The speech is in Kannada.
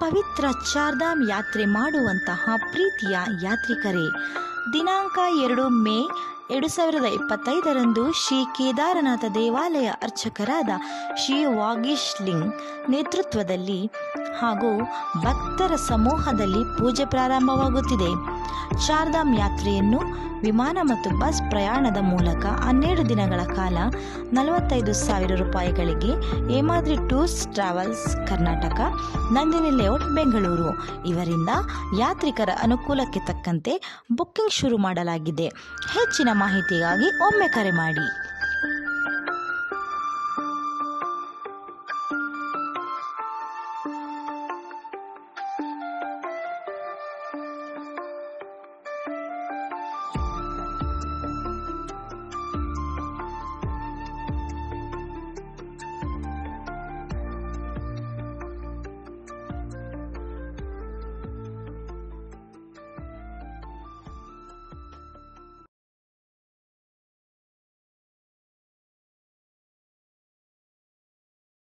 ಪವಿತ್ರ ಚಾರ್ಧಾಮ್ ಯಾತ್ರೆ ಮಾಡುವಂತಹ ಪ್ರೀತಿಯ ಯಾತ್ರಿಕರೇ, ದಿನಾಂಕ 2 ಮೇ 2025ರಂದು ಶ್ರೀ ಕೇದಾರನಾಥ ದೇವಾಲಯ ಅರ್ಚಕರಾದ ಶ್ರೀ ವಾಗೀಶ್ ಲಿಂಗ್ ನೇತೃತ್ವದಲ್ಲಿ ಹಾಗೂ ಭಕ್ತರ ಸಮೂಹದಲ್ಲಿ ಪೂಜೆ ಪ್ರಾರಂಭವಾಗುತ್ತಿದೆ. ಚಾರ್ಧಾಮ್ ಯಾತ್ರೆಯನ್ನು ವಿಮಾನ ಮತ್ತು ಬಸ್ ಪ್ರಯಾಣದ ಮೂಲಕ 12 ದಿನಗಳ ಕಾಲ 45,000 ರೂಪಾಯಿಗಳಿಗೆ Hemadri tours travels Karnataka, Nandini layout, Bengaluru ಇವರಿಂದ ಯಾತ್ರಿಕರ ಅನುಕೂಲಕ್ಕೆ ತಕ್ಕಂತೆ ಬುಕ್ಕಿಂಗ್ ಶುರು ಮಾಡಲಾಗಿದೆ. ಹೆಚ್ಚಿನ ಮಾಹಿತಿಗಾಗಿ ಒಮ್ಮೆ ಕರೆ ಮಾಡಿ.